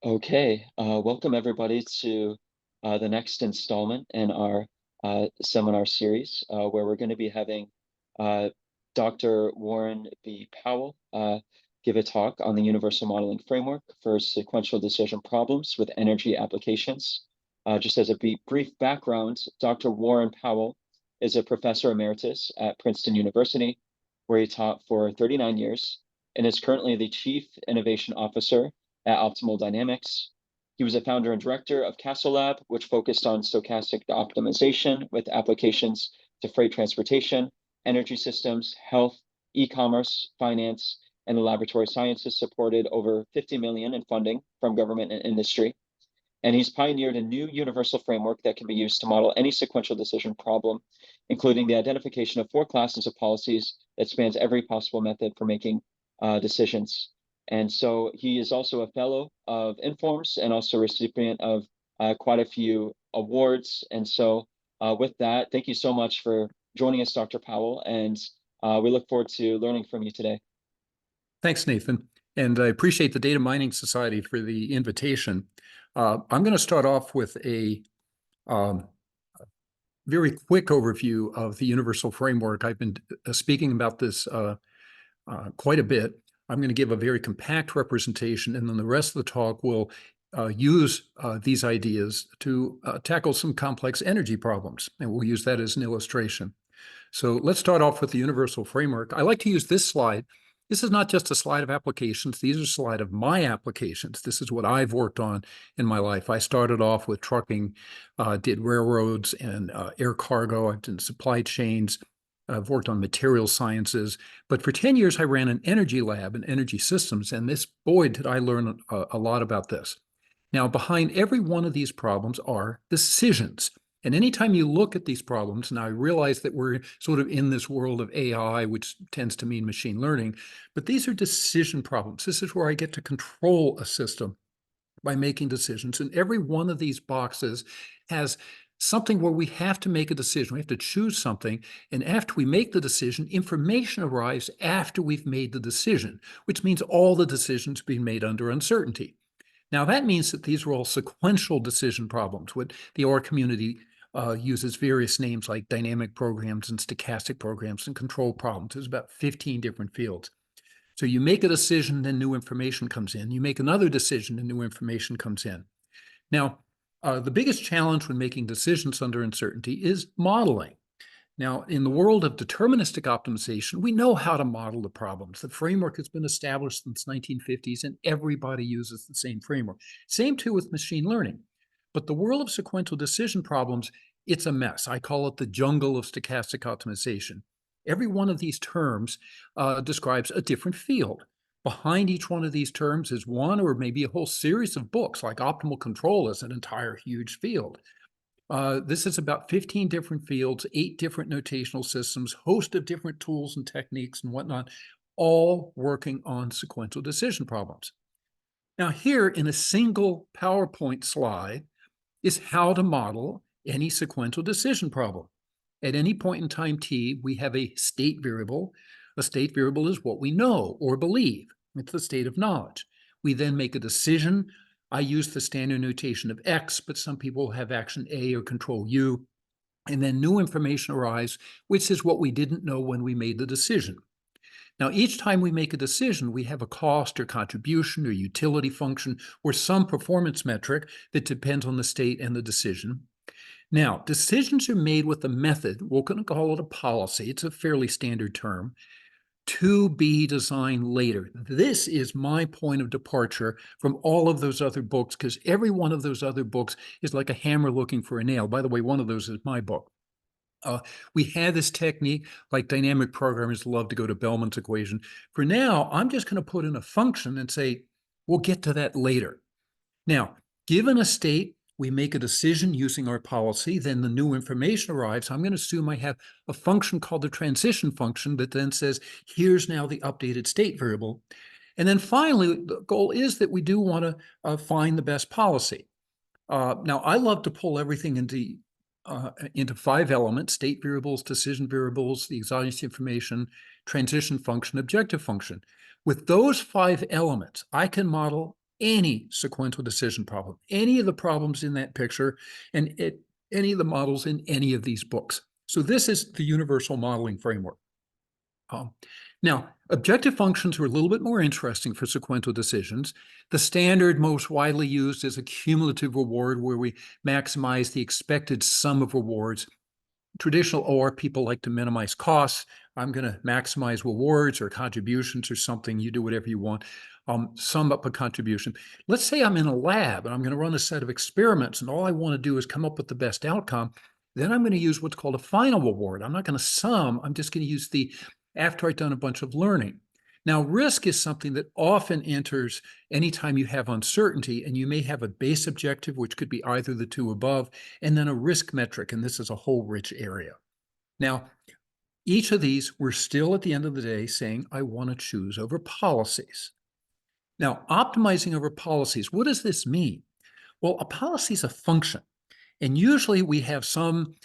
Okay, welcome everybody to the next installment in our seminar series, where we're going to be having uh, Dr. Warren B. Powell give a talk on the Universal Modeling Framework for Sequential Decision Problems with Energy Applications. Just as a brief background, Dr. Warren Powell is a professor emeritus at Princeton University, where he taught for 39 years and is currently the Chief Innovation Officer at Optimal Dynamics. He was a founder and director of Castle Lab, which focused on stochastic optimization with applications to freight transportation, energy systems, health, e-commerce, finance, and the laboratory sciences supported over 50 million in funding from government and industry. And he's pioneered a new universal framework that can be used to model any sequential decision problem, including the identification of four classes of policies that spans every possible method for making decisions. And so he is also a fellow of Informs and also recipient of quite a few awards. And so with that, thank you so much for joining us, Dr. Powell, and we look forward to learning from you today. Thanks, Nathan. And I appreciate the Data Mining Society for the invitation. I'm going to start off with a very quick overview of the universal framework. I've been speaking about this quite a bit. I'm going to give a very compact representation, and then the rest of the talk will use these ideas to tackle some complex energy problems, and we'll use that as an illustration. So let's start off with the universal framework. I like to use this slide. This is not just a slide of applications. These are a slide of my applications. This is what I've worked on in my life. I started off with trucking, did railroads and air cargo. I've done supply chains. I've worked on material sciences. But for 10 years, I ran an energy lab and energy systems. And boy, did I learn a lot about this. Now, behind every one of these problems are decisions. And anytime you look at these problems, and I realize that we're sort of in this world of AI, which tends to mean machine learning, but these are decision problems. This is where I get to control a system by making decisions. And every one of these boxes has something where we have to make a decision. We have to choose something. And after we make the decision, information arrives after we've made the decision, which means all the decisions being made under uncertainty. Now, that means that these are all sequential decision problems. What the OR community uses various names like dynamic programs and stochastic programs and control problems. There's about 15 different fields. So you make a decision, then new information comes in. You make another decision, and new information comes in. Now, the biggest challenge when making decisions under uncertainty is modeling. Now, in the world of deterministic optimization, we know how to model the problems. The framework has been established since the 1950s, and everybody uses the same framework. Same too with machine learning. But the world of sequential decision problems, it's a mess. I call it the jungle of stochastic optimization. Every one of these terms describes a different field. Behind each one of these terms is one or maybe a whole series of books, like optimal control is an entire huge field. This is about 15 different fields, 8 different notational systems, host of different tools and techniques and whatnot, all working on sequential decision problems. Now here in a single PowerPoint slide is how to model any sequential decision problem. At any point in time t, we have a state variable. A state variable is what we know or believe. It's the state of knowledge. We then make a decision. I use the standard notation of X, but some people have action A or control U. And then new information arrives, which is what we didn't know when we made the decision. Now, each time we make a decision, we have a cost or contribution or utility function or some performance metric that depends on the state and the decision. Now, decisions are made with a method, we're going to call it a policy, it's a fairly standard term, to be designed later. This is my point of departure from all of those other books, because every one of those other books is like a hammer looking for a nail. By the way, one of those is my book. We had this technique, like dynamic programmers love to go to Bellman's equation. For now, I'm just going to put in a function and say, we'll get to that later. Now, given a state, we make a decision using our policy, then the new information arrives. I'm going to assume I have a function called the transition function that then says, here's now the updated state variable. And then finally, the goal is that we do want to find the best policy. Now, I love to pull everything into 5 elements: state variables, decision variables, the exogenous information, transition function, objective function. With those 5 elements, I can model any sequential decision problem, any of the problems in that picture, and any of the models in any of these books. So this is the universal modeling framework. Now, objective functions are a little bit more interesting for sequential decisions. The standard most widely used is a cumulative reward, where we maximize the expected sum of rewards. Traditional OR people like to minimize costs. I'm going to maximize rewards or contributions or something. You do whatever you want. Sum up a contribution. Let's say I'm in a lab and I'm going to run a set of experiments, and all I want to do is come up with the best outcome. Then I'm going to use what's called a final reward. I'm not going to sum. I'm just going to use the after I've done a bunch of learning. Now, risk is something that often enters anytime you have uncertainty, and you may have a base objective, which could be either the two above, and then a risk metric, and this is a whole rich area. Now, each of these, we're still at the end of the day saying, I want to choose over policies. Now, optimizing over policies, what does this mean? Well, a policy is a function. And usually we have some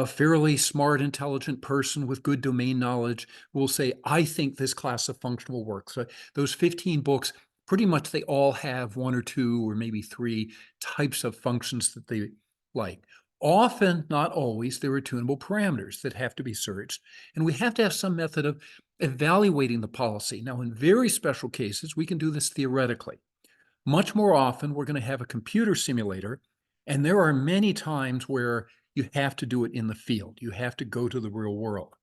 fairly smart, intelligent person with good domain knowledge will say, I think this class of function will work. So those 15 books, pretty much they all have one or two or maybe three types of functions that they like. Often, not always, there are tunable parameters that have to be searched. And we have to have some method of evaluating the policy. Now, in very special cases, we can do this theoretically. Much more often, we're going to have a computer simulator. And there are many times where you have to do it in the field. You have to go to the real world.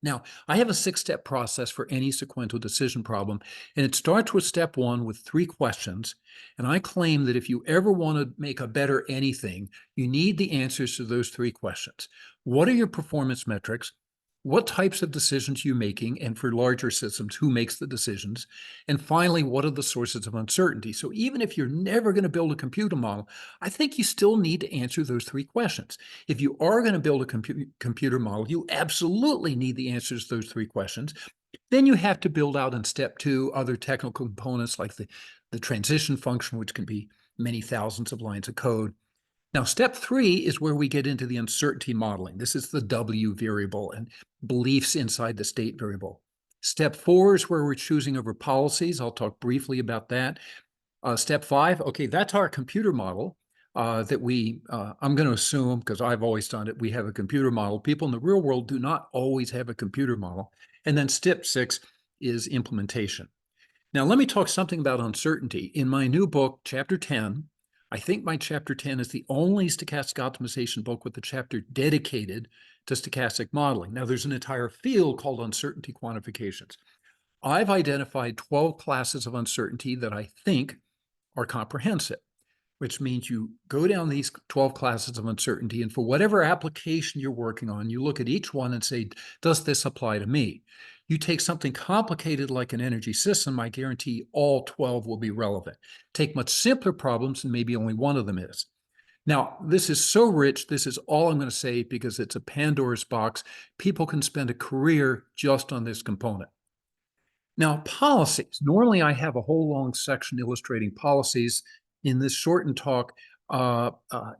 Now, I have a 6-step process for any sequential decision problem, and it starts with step 1 with 3 questions. And I claim that if you ever want to make a better anything, you need the answers to those 3 questions. What are your performance metrics? What types of decisions are you making? And for larger systems, who makes the decisions? And finally, what are the sources of uncertainty? So even if you're never going to build a computer model, I think you still need to answer those 3 questions. If you are going to build a computer model, you absolutely need the answers to those 3 questions. Then you have to build out in step 2 other technical components like the transition function, which can be many thousands of lines of code. Now, step 3 is where we get into the uncertainty modeling. This is the W variable and beliefs inside the state variable. Step 4 is where we're choosing over policies. I'll talk briefly about that. Step 5, okay, that's our computer model that I'm going to assume, because I've always done it, we have a computer model. People in the real world do not always have a computer model. And then step 6 is implementation. Now, let me talk something about uncertainty. In my new book, Chapter 10, I think my Chapter 10 is the only stochastic optimization book with a chapter dedicated to stochastic modeling. Now, there's an entire field called uncertainty quantifications. I've identified 12 classes of uncertainty that I think are comprehensive, which means you go down these 12 classes of uncertainty, and for whatever application you're working on, you look at each one and say, does this apply to me? You take something complicated like an energy system, I guarantee all 12 will be relevant. Take much simpler problems, and maybe only one of them is. Now, this is so rich, this is all I'm going to say because it's a Pandora's box. People can spend a career just on this component. Now, policies. Normally, I have a whole long section illustrating policies. In this shortened talk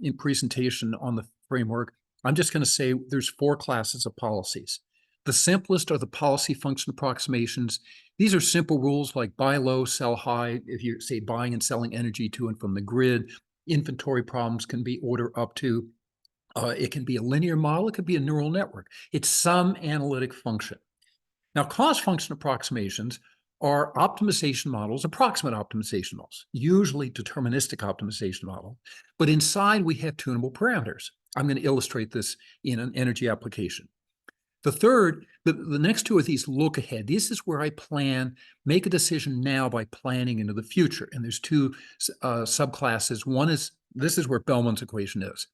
in presentation on the framework, I'm just going to say there's 4 classes of policies. The simplest are the policy function approximations. These are simple rules like buy low, sell high. If you say buying and selling energy to and from the grid, inventory problems can be order up to. It can be a linear model. It could be a neural network. It's some analytic function. Now, cost function approximations are optimization models, approximate optimization models, usually deterministic optimization model. But inside, we have tunable parameters. I'm going to illustrate this in an energy application. The third, the next 2 of these look ahead. This is where I make a decision now by planning into the future. And there's 2 subclasses. One is, this is where Bellman's equation is.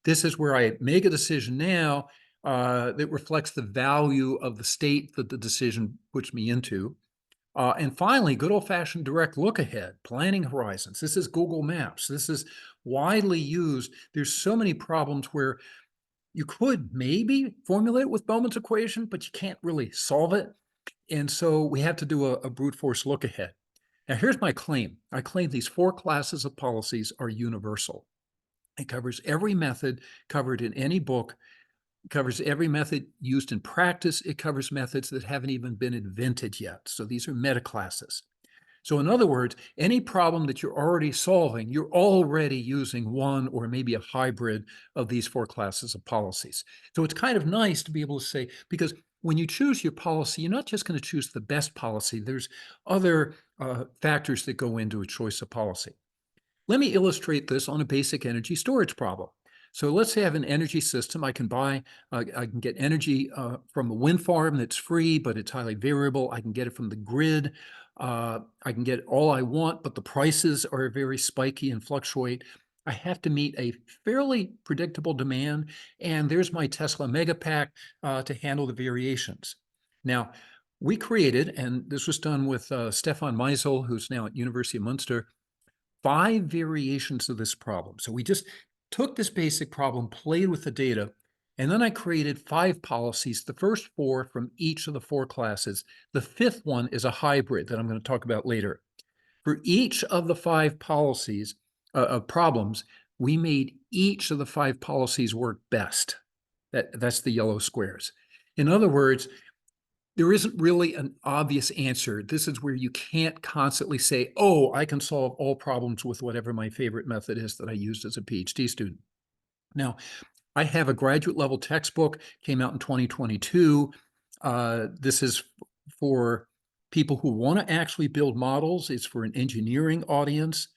This is where I make a decision now that reflects the value of the state that the decision puts me into. And finally, good old-fashioned direct look ahead, planning horizons. This is Google Maps. This is widely used. There's so many problems where you could maybe formulate it with Bellman's equation, but you can't really solve it. And so we have to do a brute force look ahead. Now, here's my claim. I claim these 4 classes of policies are universal. It covers every method covered in any book, covers every method used in practice. It covers methods that haven't even been invented yet. So these are meta classes. So in other words, any problem that you're already solving, you're already using one or maybe a hybrid of these four classes of policies. So it's kind of nice to be able to say, because when you choose your policy, you're not just going to choose the best policy. There's other factors that go into a choice of policy. Let me illustrate this on a basic energy storage problem. So let's say I have an energy system. I can get energy from a wind farm that's free, but it's highly variable. I can get it from the grid. I can get all I want, but the prices are very spiky and fluctuate. I have to meet a fairly predictable demand, and there's my Tesla Megapack to handle the variations. Now, we created, and this was done with Stefan Meisel, who's now at University of Munster, 5 variations of this problem. So we just took this basic problem, played with the data, and then I created 5 policies, the first 4 from each of the 4 classes. The 5th one is a hybrid that I'm going to talk about later. For each of the 5 policies, problems, we made each of the 5 policies work best. That's the yellow squares. In other words, there isn't really an obvious answer. This is where you can't constantly say, oh, I can solve all problems with whatever my favorite method is that I used as a PhD student. Now, I have a graduate level textbook, came out in 2022. This is for people who want to actually build models. It's for an engineering audience.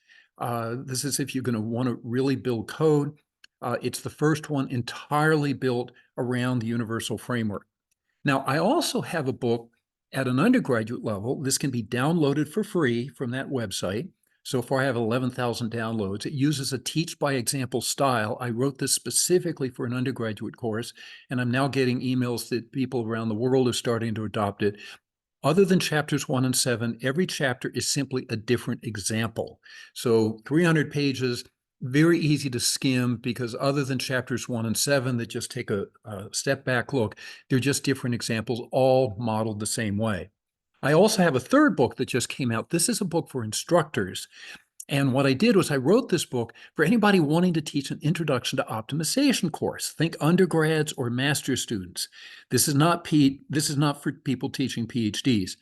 This is if you're going to want to really build code. It's the first one entirely built around the universal framework. Now, I also have a book at an undergraduate level. This can be downloaded for free from that website. So far, I have 11,000 downloads. It uses a teach by example style. I wrote this specifically for an undergraduate course, and I'm now getting emails that people around the world are starting to adopt it. Other than chapters 1 and 7, every chapter is simply a different example. So 300 pages, very easy to skim, because other than chapters 1 and 7 that just take a step back look, they're just different examples, all modeled the same way. I also have a third book that just came out. This is a book for instructors. And what I did was I wrote this book for anybody wanting to teach an introduction to optimization course. Think undergrads or master's students. This is not for people teaching PhDs.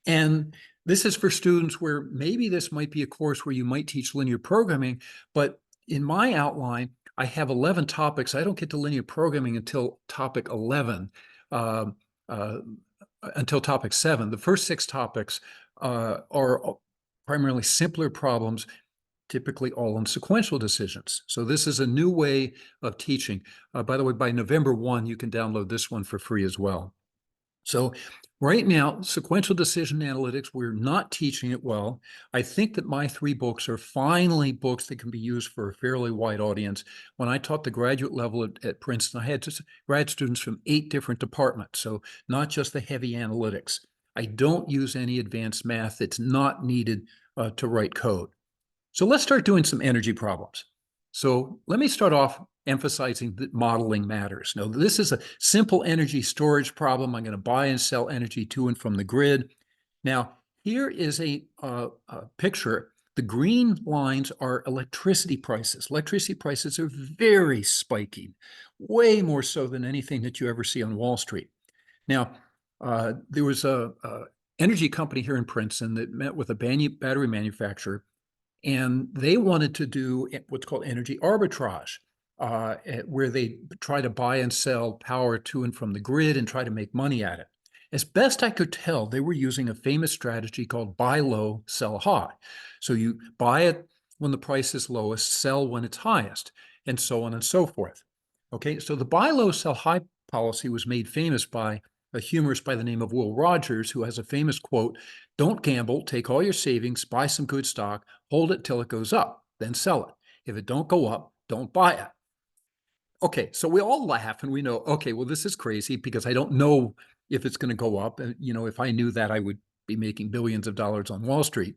And this is for students where maybe this might be a course where you might teach linear programming, but in my outline, I have 11 topics. I don't get to linear programming until topic 11, until topic 7. The first 6 topics are primarily simpler problems, typically all on sequential decisions. So this is a new way of teaching. By the way, by November 1, you can download this one for free as well. So right now, sequential decision analytics, we're not teaching it well. I think that my 3 books are finally books that can be used for a fairly wide audience. When I taught the graduate level at Princeton, I had grad students from 8 different departments, so not just the heavy analytics. I don't use any advanced math that's not needed to write code. So let's start doing some energy problems. So let me start off emphasizing that modeling matters. Now, this is a simple energy storage problem. I'm going to buy and sell energy to and from the grid. Now, here is a picture. The green lines are electricity prices. Electricity prices are very spiky, way more so than anything that you ever see on Wall Street. Now, there was a energy company here in Princeton that met with a battery manufacturer, and they wanted to do what's called energy arbitrage, where they try to buy and sell power to and from the grid and try to make money at it. As best I could tell, they were using a famous strategy called buy low, sell high. So you buy it when the price is lowest, sell when it's highest, and so on and so forth. Okay, so the buy low, sell high policy was made famous by a humorist by the name of Will Rogers, who has a famous quote, "Don't gamble, take all your savings, buy some good stock, hold it till it goes up, then sell it. If it don't go up, don't buy it." Okay, so we all laugh and we know, okay, well, this is crazy because I don't know if it's going to go up. And, if I knew that, I would be making billions of dollars on Wall Street.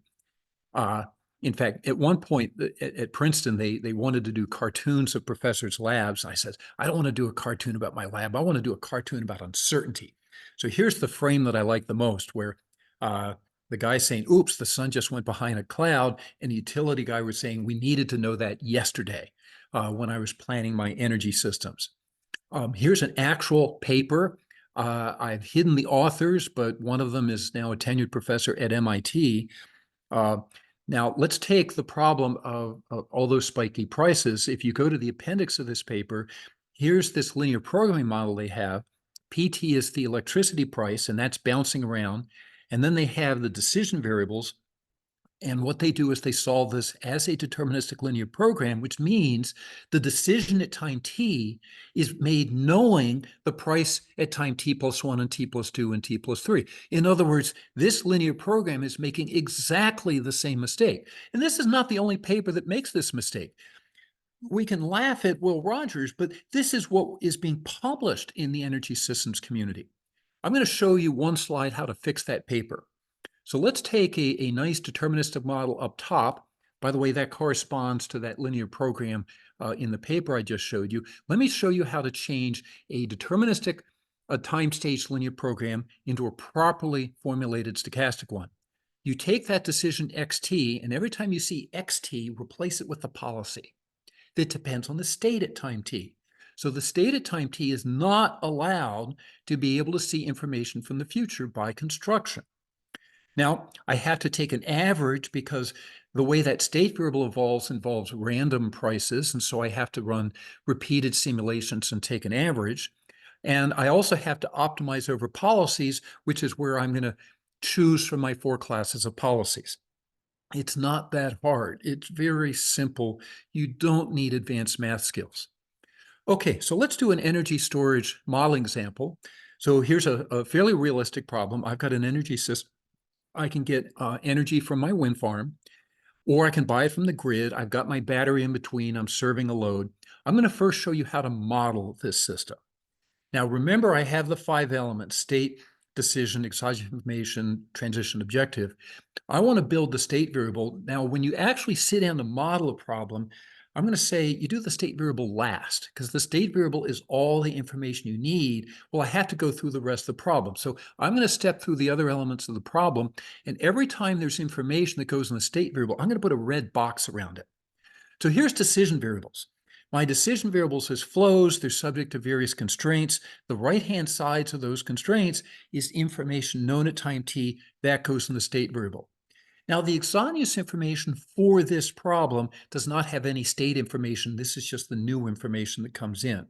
In fact, at one point at Princeton, they wanted to do cartoons of professors' labs. I said, I don't want to do a cartoon about my lab. I want to do a cartoon about uncertainty. So here's the frame that I like the most, where the guy saying, oops, the sun just went behind a cloud. And the utility guy was saying, we needed to know that yesterday when I was planning my energy systems. Here's an actual paper. I've hidden the authors, but one of them is now a tenured professor at MIT. Uh, Now, let's take the problem of all those spiky prices. If you go to the appendix of this paper, here's this linear programming model they have. PT is the electricity price, and that's bouncing around. And then they have the decision variables. And what they do is they solve this as a deterministic linear program, which means the decision at time t is made knowing the price at time t plus 1 and t plus 2 and t plus 3. In other words, this linear program is making exactly the same mistake. And this is not the only paper that makes this mistake. We can laugh at Will Rogers, but this is what is being published in the energy systems community. I'm going to show you one slide how to fix that paper. So let's take a nice deterministic model up top. By the way, that corresponds to that linear program in the paper I just showed you. Let me show you how to change a deterministic time stage linear program into a properly formulated stochastic one. You take that decision xt, and every time you see xt, replace it with the policy that depends on the state at time t. So the state at time t is not allowed to be able to see information from the future by construction. Now, I have to take an average because the way that state variable evolves involves random prices, and so I have to run repeated simulations and take an average. And I also have to optimize over policies, which is where I'm going to choose from my 4 classes of policies. It's not that hard. It's very simple. You don't need advanced math skills. Okay, so let's do an energy storage model example. So here's a fairly realistic problem. I've got an energy system. I can get energy from my wind farm, or I can buy it from the grid. I've got my battery in between. I'm serving a load. I'm going to first show you how to model this system. Now, remember, I have the 5 elements: state, decision, exogenous information, transition, objective. I want to build the state variable. Now, when you actually sit down to model a problem, I'm going to say you do the state variable last, because the state variable is all the information you need. Well, I have to go through the rest of the problem. So I'm going to step through the other elements of the problem. And every time there's information that goes in the state variable, I'm going to put a red box around it. So here's decision variables. My decision variables has flows. They're subject to various constraints. The right-hand sides of those constraints is information known at time t that goes in the state variable. Now, the exogenous information for this problem does not have any state information. This is just the new information that comes in.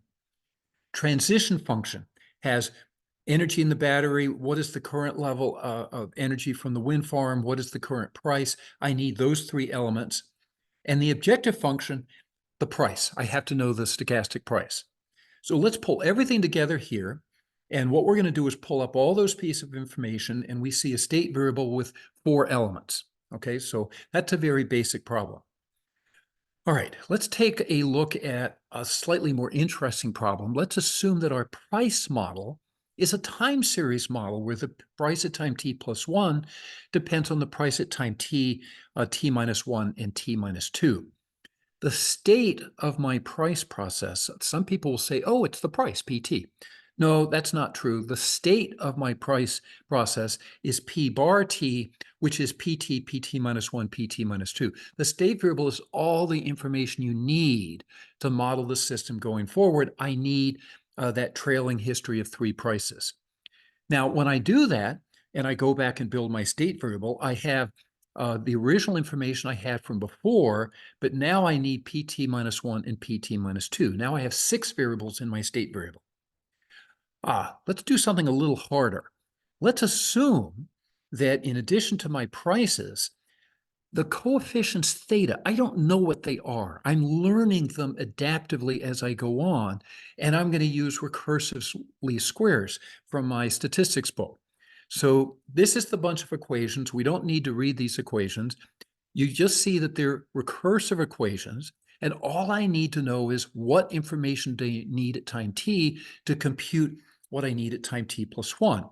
Transition function has energy in the battery. What is the current level of energy from the wind farm? What is the current price? I need those 3 elements. And the objective function, the price. I have to know the stochastic price. So let's pull everything together here. And what we're going to do is pull up all those pieces of information, and we see a state variable with 4 elements. Okay, so that's a very basic problem. All right, let's take a look at a slightly more interesting problem. Let's assume that our price model is a time series model where the price at time t plus 1 depends on the price at time t, t minus 1, and t minus 2. The state of my price process, some people will say, oh, it's the price, PT. No, that's not true. The state of my price process is P bar T, which is PT, PT minus 1, PT minus 2. The state variable is all the information you need to model the system going forward. I need that trailing history of 3 prices. Now, when I do that, and I go back and build my state variable, I have the original information I had from before, but now I need PT minus 1 and PT minus 2. Now I have 6 variables in my state variable. Let's do something a little harder. Let's assume that in addition to my prices, the coefficients theta, I don't know what they are. I'm learning them adaptively as I go on, and I'm going to use recursive least squares from my statistics book. So this is the bunch of equations. We don't need to read these equations. You just see that they're recursive equations, and all I need to know is what information do you need at time t to compute what I need at time t plus 1.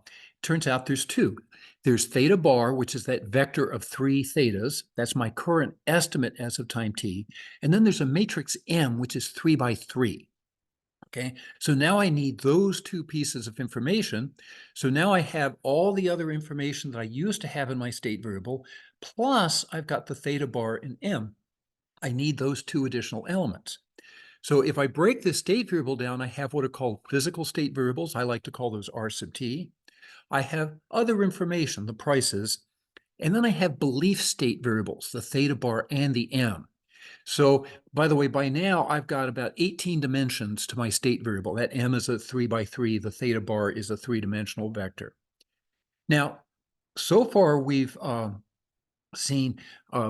Turns out there's 2. There's theta bar, which is that vector of 3 thetas. That's my current estimate as of time t. And then there's a matrix M, which is 3 by 3. Okay, so now I need those 2 pieces of information. So now I have all the other information that I used to have in my state variable, plus I've got the theta bar and M. I need those 2 additional elements. So if I break this state variable down, I have what are called physical state variables. I like to call those R sub t. I have other information, the prices, And then I have belief state variables, the theta bar and the m. So, by the way, by now I've got about 18 dimensions to my state variable. That m is a 3 by 3. The theta bar is a three-dimensional vector. Now, so far we've seen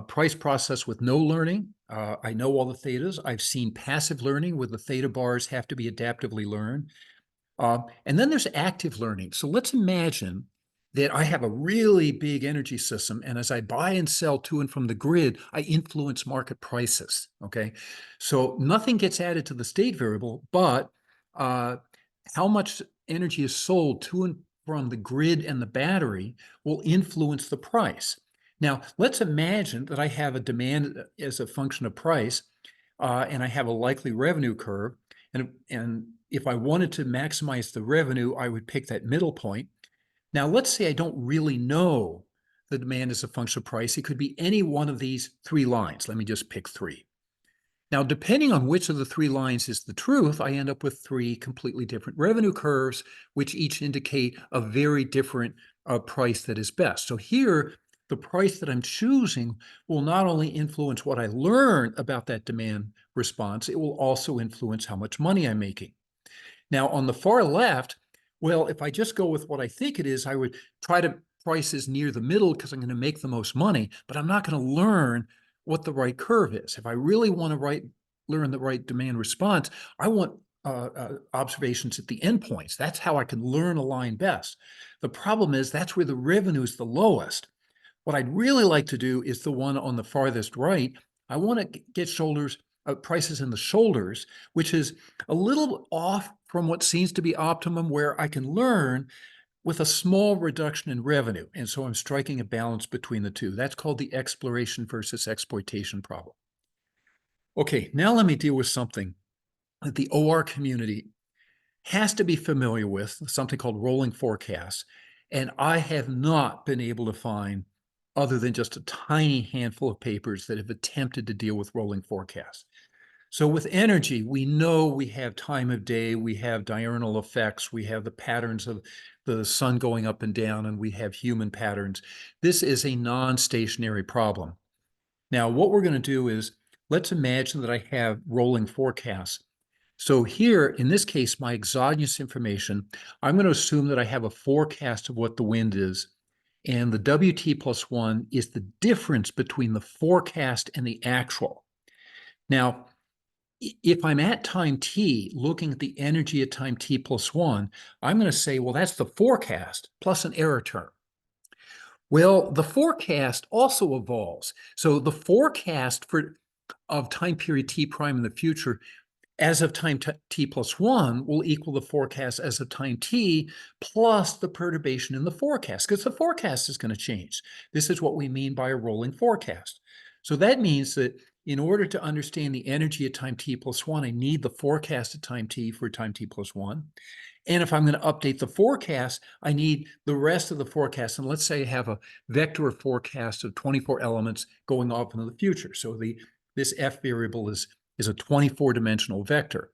price process with no learning. I know all the thetas. I've seen passive learning where the theta bars have to be adaptively learned. And then there's active learning. So let's imagine that I have a really big energy system, and as I buy and sell to and from the grid, I influence market prices. Okay, so nothing gets added to the state variable, but uh, how much energy is sold to and from the grid and the battery will influence the price. Now, let's imagine that I have a demand as a function of price, and I have a likely revenue curve. And if I wanted to maximize the revenue, I would pick that middle point. Now, let's say I don't really know the demand as a function of price. It could be any one of these three lines. Let me just pick three. Now, depending on which of the three lines is the truth, I end up with three completely different revenue curves, which each indicate a very different price that is best. So here, the price that I'm choosing will not only influence what I learn about that demand response, it will also influence how much money I'm making. Now, on the far left, well, if I just go with what I think it is, I would try to prices near the middle because I'm going to make the most money, but I'm not going to learn what the right curve is. If I really want to learn the right demand response, I want observations at the endpoints. That's how I can learn a line best. The problem is that's where the revenue is the lowest. What I'd really like to do is the one on the farthest right. I want to get prices in the shoulders, which is a little off from what seems to be optimum, where I can learn with a small reduction in revenue. And so I'm striking a balance between the two. That's called the exploration versus exploitation problem. Okay, now let me deal with something that the OR community has to be familiar with, something called rolling forecasts. And I have not been able to find, other than just a tiny handful of papers that have attempted to deal with rolling forecasts. So with energy, we know we have time of day, we have diurnal effects, we have the patterns of the sun going up and down, and we have human patterns. This is a non-stationary problem. Now, what we're going to do is, let's imagine that I have rolling forecasts. So here, in this case, my exogenous information, I'm going to assume that I have a forecast of what the wind is, and the WT plus 1 is the difference between the forecast and the actual. Now, if I'm at time t, looking at the energy at time t plus 1, I'm going to say, well, that's the forecast plus an error term. Well, the forecast also evolves. So the forecast of time period t prime in the future as of time t plus 1 will equal the forecast as of time t plus the perturbation in the forecast, because the forecast is going to change. This is what we mean by a rolling forecast. So that means that in order to understand the energy at time t plus 1, I need the forecast at time t for time t plus 1. And if I'm going to update the forecast, I need the rest of the forecast. And let's say I have a vector forecast of 24 elements going off into the future. So this f variable is a 24-dimensional vector.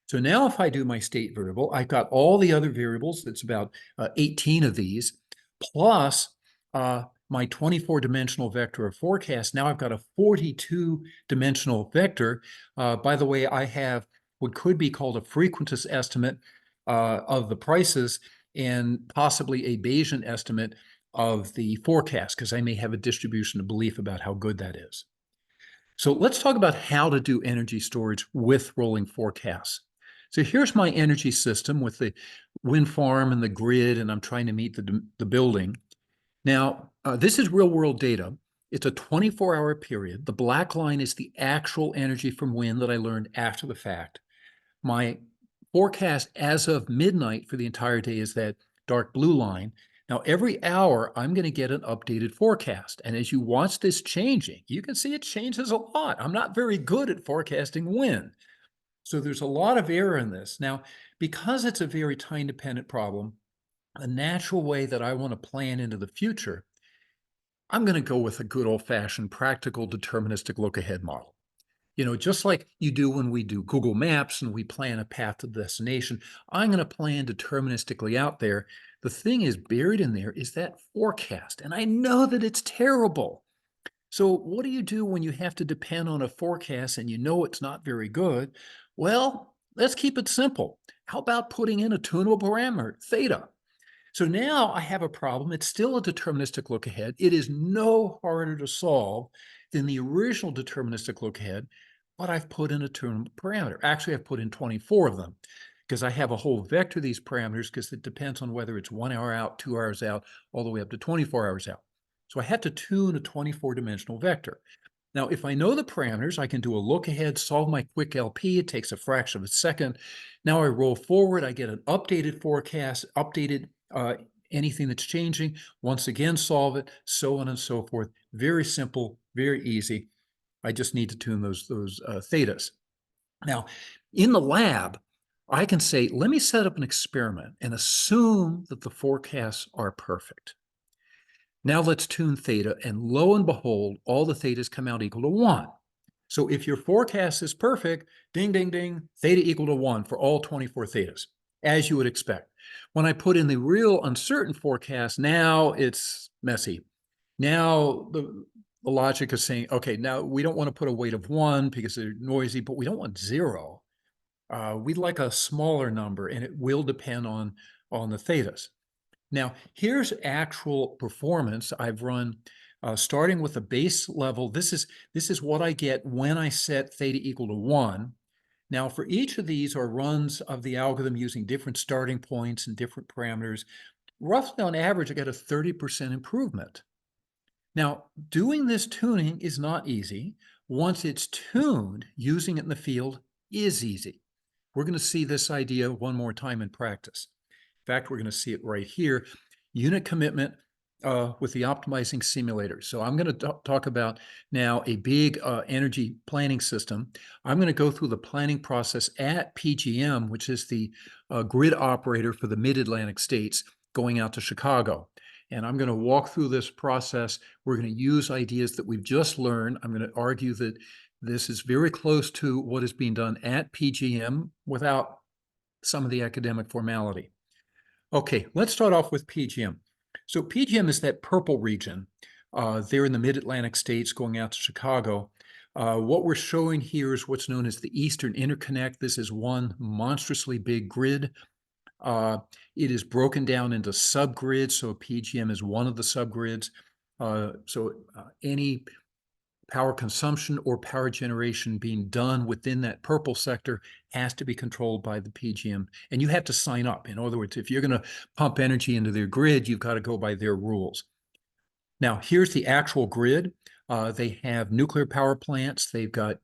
So now if I do my state variable, I've got all the other variables. It's about 18 of these, plus my 24-dimensional vector of forecast. Now I've got a 42-dimensional vector. By the way, I have what could be called a frequentist estimate of the prices and possibly a Bayesian estimate of the forecast, because I may have a distribution of belief about how good that is. So let's talk about how to do energy storage with rolling forecasts. So here's my energy system with the wind farm and the grid, and I'm trying to meet the building. Now, this is real world data. It's a 24-hour period. The black line is the actual energy from wind that I learned after the fact. My forecast as of midnight for the entire day is that dark blue line. Now, every hour, I'm going to get an updated forecast. And as you watch this changing, you can see it changes a lot. I'm not very good at forecasting wind. So there's a lot of error in this. Now, because it's a very time-dependent problem, a natural way that I want to plan into the future, I'm going to go with a good old-fashioned practical deterministic look-ahead model. Just like you do when we do Google Maps and we plan a path to the destination, I'm going to plan deterministically out there. The thing is buried in there is that forecast. And I know that it's terrible. So what do you do when you have to depend on a forecast and you know it's not very good? Well, let's keep it simple. How about putting in a tunable parameter, theta? So now I have a problem. It's still a deterministic look ahead. It is no harder to solve than the original deterministic look ahead, but I've put in a tunable parameter. Actually, I've put in 24 of them because I have a whole vector of these parameters because it depends on whether it's 1 hour out, 2 hours out, all the way up to 24 hours out. So I had to tune a 24-dimensional vector. Now, if I know the parameters, I can do a look ahead, solve my quick LP. It takes a fraction of a second. Now I roll forward. I get an updated forecast, updated anything that's changing. Once again, solve it, so on and so forth. Very simple, very easy. I just need to tune those thetas. Now, in the lab, I can say, let me set up an experiment and assume that the forecasts are perfect. Now let's tune theta, and lo and behold, all the thetas come out equal to 1. So if your forecast is perfect, ding, ding, ding, theta equal to 1 for all 24 thetas, as you would expect. When I put in the real uncertain forecast, now it's messy. Now the logic is saying, okay, now we don't want to put a weight of 1 because they're noisy, but we don't want 0. We'd like a smaller number, and it will depend on the thetas. Now, here's actual performance I've run starting with a base level. This is what I get when I set theta equal to 1. Now, for each of these are runs of the algorithm using different starting points and different parameters. Roughly on average, I get a 30% improvement. Now, doing this tuning is not easy. Once it's tuned, using it in the field is easy. We're going to see this idea one more time in practice. In fact, we're going to see it right here. Unit commitment with the optimizing simulator. So I'm going to talk about now a big energy planning system. I'm going to go through the planning process at PGM, which is the grid operator for the mid-Atlantic states going out to Chicago. And I'm going to walk through this process. We're going to use ideas that we've just learned. I'm going to argue that this is very close to what is being done at PGM without some of the academic formality. Okay, let's start off with PGM. So PGM is that purple region there in the mid-Atlantic states going out to Chicago. What we're showing here is what's known as the Eastern Interconnect. This is one monstrously big grid. It is broken down into subgrids, so PGM is one of the subgrids. Any power consumption or power generation being done within that purple sector has to be controlled by the PGM, and you have to sign up. In other words, if you're going to pump energy into their grid, you've got to go by their rules. Now, here's the actual grid. They have nuclear power plants. They've got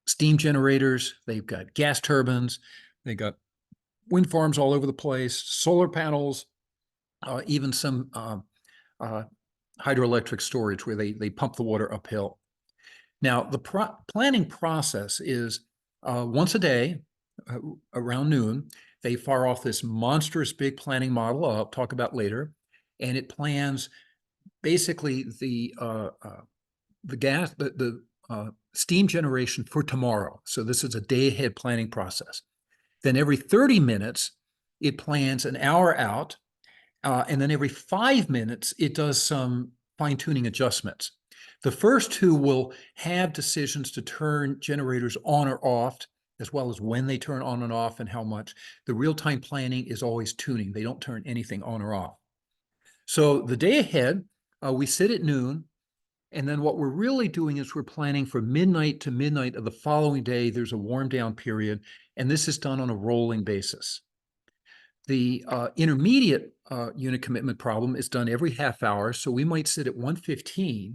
steam generators. They've got gas turbines. They've got wind farms all over the place, solar panels, even some hydroelectric storage where they pump the water uphill. Now, the planning process is once a day around noon, they fire off this monstrous big planning model I'll talk about later, and it plans basically the steam generation for tomorrow. So this is a day ahead planning process. Then every 30 minutes, it plans an hour out, and then every 5 minutes, it does some fine-tuning adjustments. The first two will have decisions to turn generators on or off, as well as when they turn on and off and how much. The real-time planning is always tuning. They don't turn anything on or off. So the day ahead, we sit at noon, and then what we're really doing is we're planning for midnight to midnight of the following day. There's a warm down period, and this is done on a rolling basis. The intermediate unit commitment problem is done every half hour. So we might sit at 1:15.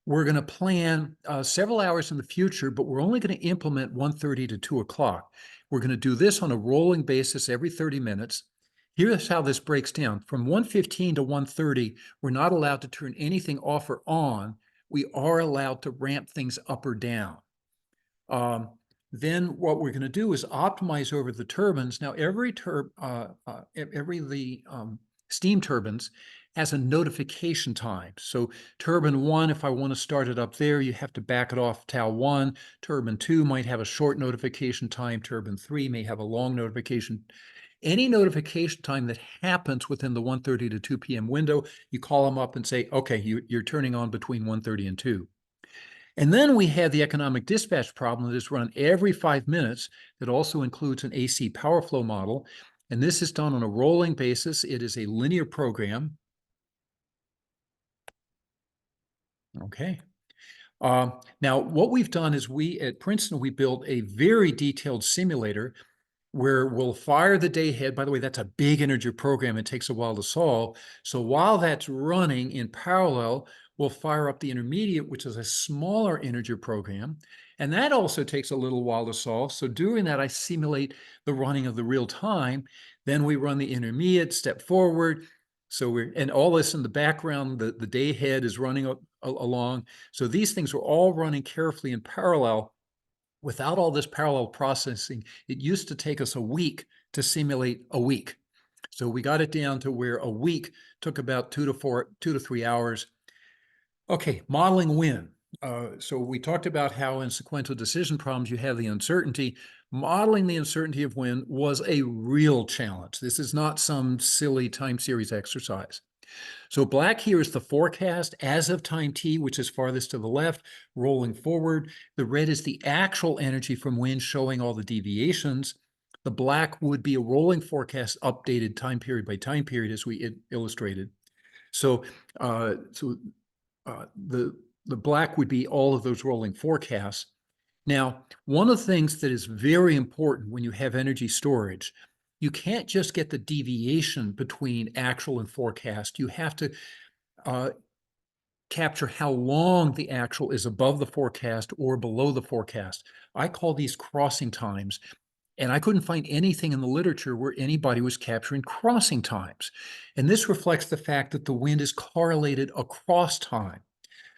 We're going to plan several hours in the future, but we're only going to implement 1:30 to 2 o'clock. We're going to do this on a rolling basis every 30 minutes. Here's how this breaks down. From 1:15 to 1:30, we're not allowed to turn anything off or on. We are allowed to ramp things up or down. Then what we're going to do is optimize over the turbines. Now, every steam turbines as a notification time. So turbine 1, if I want to start it up there, you have to back it off tau 1. Turbine 2 might have a short notification time. Turbine 3 may have a long notification. Any notification time that happens within the 1:30 to 2 p.m. window, you call them up and say, okay, you're turning on between 1:30 and 2. And then we have the economic dispatch problem that is run every 5 minutes that also includes an AC power flow model. And this is done on a rolling basis. It is a linear program. Okay. Now, what we've done is at Princeton, we built a very detailed simulator where we'll fire the day ahead. By the way, that's a big integer program. It takes a while to solve. So while that's running in parallel, we'll fire up the intermediate, which is a smaller integer program. And that also takes a little while to solve. So doing that, I simulate the running of the real time. Then we run the intermediate, step forward. So and all this in the background, the day ahead is running along. So these things are all running carefully in parallel. Without all this parallel processing, it used to take us a week to simulate a week. So we got it down to where a week took about 2 to 3 hours. Okay, modeling wind. So we talked about how in sequential decision problems you have the uncertainty. Modeling the uncertainty of wind was a real challenge. This is not some silly time series exercise. So black here is the forecast as of time t, which is farthest to the left, rolling forward. The red is the actual energy from wind showing all the deviations. The black would be a rolling forecast updated time period by time period as we illustrated. So, the black would be all of those rolling forecasts. Now, one of the things that is very important when you have energy storage, you can't just get the deviation between actual and forecast. You have to capture how long the actual is above the forecast or below the forecast. I call these crossing times, and I couldn't find anything in the literature where anybody was capturing crossing times. And this reflects the fact that the wind is correlated across time.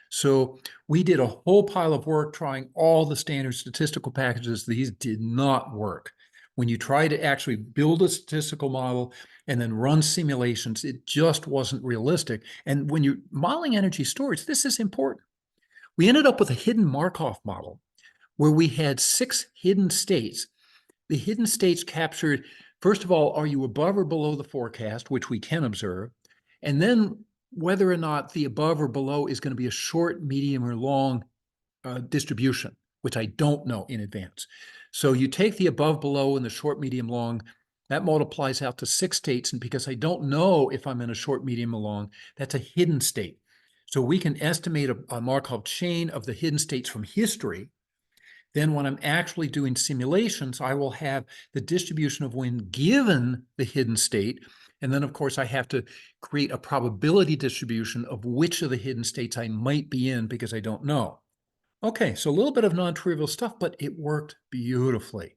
So we did a whole pile of work trying all the standard statistical packages. These did not work. When you try to actually build a statistical model and then run simulations, it just wasn't realistic. And when you're modeling energy storage, this is important. We ended up with a hidden Markov model where we had 6 hidden states. The hidden states captured, first of all, are you above or below the forecast, which we can observe, and then whether or not the above or below is going to be a short, medium, or long distribution, which I don't know in advance. So you take the above, below, and the short, medium, long, that multiplies out to 6 states. And because I don't know if I'm in a short, medium, or long, that's a hidden state. So we can estimate a Markov chain of the hidden states from history. Then when I'm actually doing simulations, I will have the distribution of wind given the hidden state. And then, of course, I have to create a probability distribution of which of the hidden states I might be in because I don't know. Okay, so a little bit of non-trivial stuff, but it worked beautifully.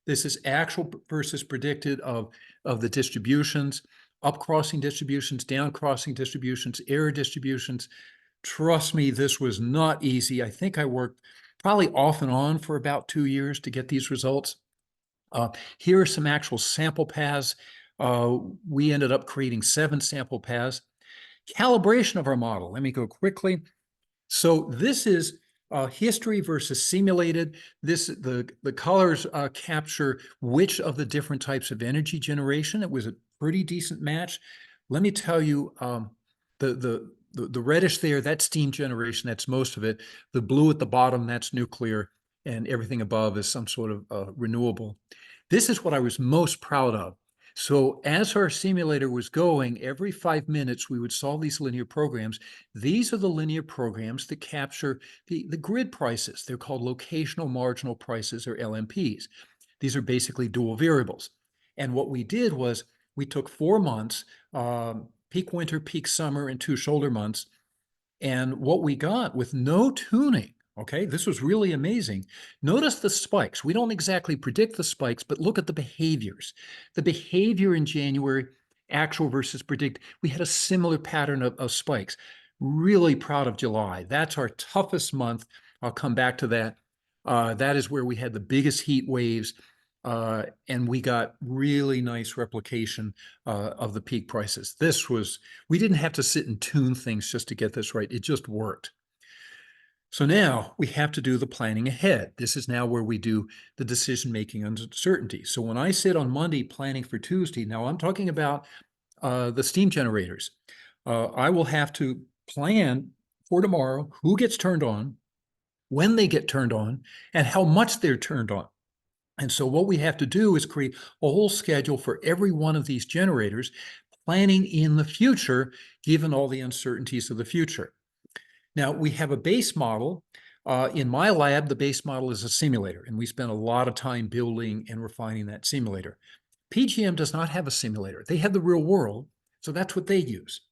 This is actual versus predicted of the distributions, up-crossing distributions, down-crossing distributions, error distributions. Trust me, this was not easy. I think I worked probably off and on for about 2 years to get these results. Here are some actual sample paths. We ended up creating 7 sample paths. Calibration of our model. Let me go quickly. So this is history versus simulated. The colors capture which of the different types of energy generation. It was a pretty decent match. Let me tell you, the reddish there, that's steam generation. That's most of it. The blue at the bottom, that's nuclear, and everything above is some sort of renewable. This is what I was most proud of. So as our simulator was going, every 5 minutes, we would solve these linear programs. These are the linear programs that capture the grid prices. They're called locational marginal prices, or LMPs. These are basically dual variables. And what we did was we took 4 months, peak winter, peak summer, and 2 shoulder months. And what we got with no tuning, okay, this was really amazing. Notice the spikes. We don't exactly predict the spikes, but look at the behaviors. The behavior in January, actual versus predict, we had a similar pattern of spikes. Really proud of July. That's our toughest month. I'll come back to that. That is where we had the biggest heat waves. and we got really nice replication of the peak prices. We didn't have to sit and tune things just to get this right. It just worked. So now we have to do the planning ahead. This is now where we do the decision-making uncertainty. So when I sit on Monday planning for Tuesday, now I'm talking about the steam generators. I will have to plan for tomorrow who gets turned on, when they get turned on, and how much they're turned on. And so what we have to do is create a whole schedule for every one of these generators, planning in the future, given all the uncertainties of the future. Now, we have a base model. In my lab, the base model is a simulator, and we spent a lot of time building and refining that simulator. PGM does not have a simulator. They have the real world, so that's what they use.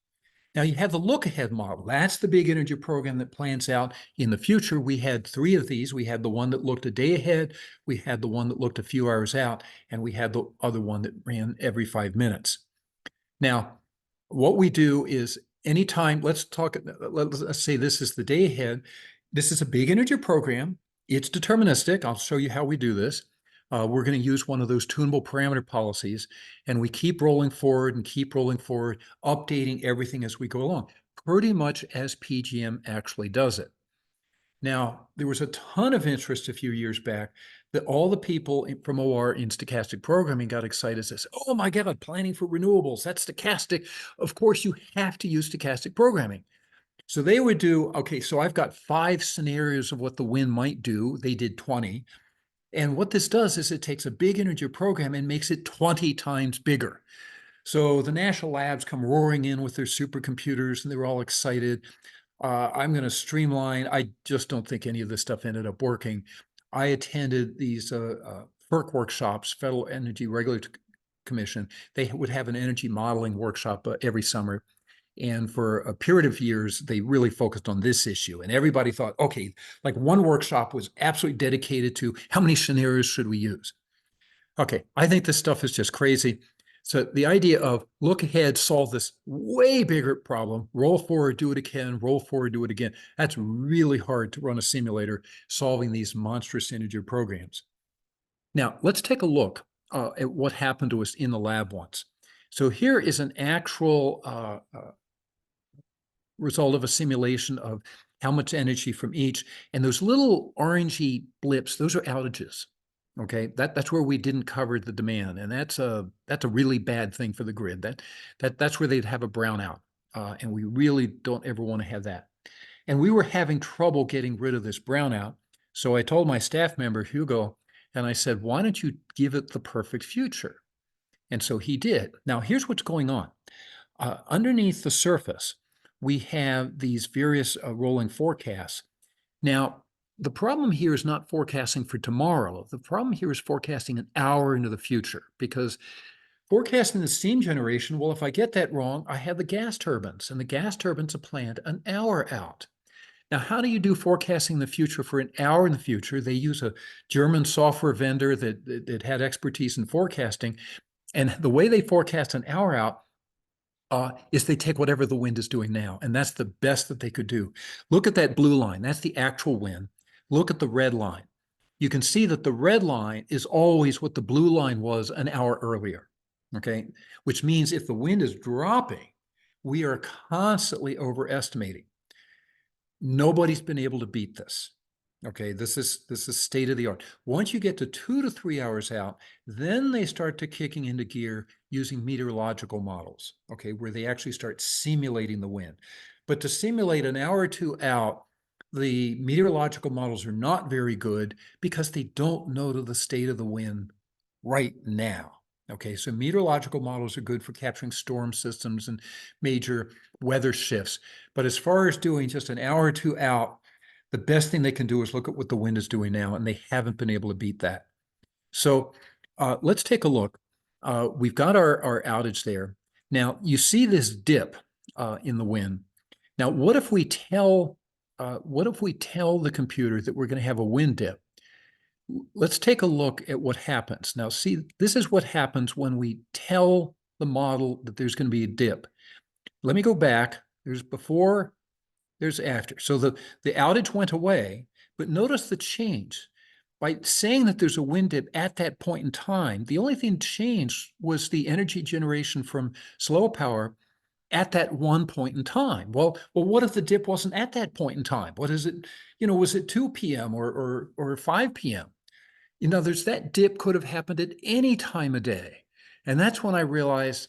Now, you have the look-ahead model. That's the big energy program that plans out in the future. We had 3 of these. We had the one that looked a day ahead, we had the one that looked a few hours out, and we had the other one that ran every 5 minutes. Now, what we do is anytime, let's say this is the day ahead. This is a big integer program. It's deterministic. I'll show you how we do this. We're going to use one of those tunable parameter policies, and we keep rolling forward and keep rolling forward, updating everything as we go along, pretty much as PGM actually does it. Now, there was a ton of interest a few years back that all the people from OR in stochastic programming got excited, says, oh my God, planning for renewables, that's stochastic. Of course, you have to use stochastic programming. So they would do, okay, so I've got 5 scenarios of what the wind might do. They did 20. And what this does is it takes a big integer program and makes it 20 times bigger. So the national labs come roaring in with their supercomputers, and they were all excited. I'm going to streamline. I just don't think any of this stuff ended up working. I attended these FERC workshops, Federal Energy Regulatory Commission. They would have an energy modeling workshop every summer. And for a period of years, they really focused on this issue. And everybody thought, okay, like one workshop was absolutely dedicated to how many scenarios should we use? Okay, I think this stuff is just crazy. So the idea of look ahead, solve this way bigger problem, roll forward, do it again, roll forward, do it again. That's really hard to run a simulator solving these monstrous integer programs. Now, let's take a look at what happened to us in the lab once. So here is an actual result of a simulation of how much energy from each. And those little orangey blips, those are outages. Okay, that's where we didn't cover the demand, and that's a really bad thing for the grid. That's where they'd have a brownout, and we really don't ever want to have that. And we were having trouble getting rid of this brownout, so I told my staff member Hugo, and I said, "Why don't you give it the perfect future?" And so he did. Now here's what's going on. Underneath the surface, we have these various rolling forecasts. Now, the problem here is not forecasting for tomorrow. The problem here is forecasting an hour into the future, because forecasting the steam generation, well, if I get that wrong, I have the gas turbines, and the gas turbines are planned an hour out. Now, how do you do forecasting the future for an hour in the future? They use a German software vendor that had expertise in forecasting, and the way they forecast an hour out is they take whatever the wind is doing now, and that's the best that they could do. Look at that blue line. That's the actual wind. Look at the red line. You can see that the red line is always what the blue line was an hour earlier, okay? Which means if the wind is dropping, we are constantly overestimating. Nobody's been able to beat this. Okay, this is state of the art. Once you get to 2 to 3 hours out, then they start to kicking into gear using meteorological models, okay, where they actually start simulating the wind. But to simulate an hour or 2 out, the meteorological models are not very good because they don't know the state of the wind right now. Okay, so meteorological models are good for capturing storm systems and major weather shifts. But as far as doing just an hour or 2 out, the best thing they can do is look at what the wind is doing now, and they haven't been able to beat that. So let's take a look. We've got our outage there. Now, you see this dip in the wind. Now, what if we tell the computer that we're going to have a wind dip? Let's take a look at what happens. Now, see, this is what happens when we tell the model that there's going to be a dip. Let me go back. There's before, there's after. So the outage went away, but notice the change. by saying that there's a wind dip at that point in time, the only thing changed was the energy generation from slow power at that one point in time. Well, what if the dip wasn't at that point in time? What is it? Was it 2 p.m. or 5 p.m.? There's that dip could have happened at any time of day. And that's when I realized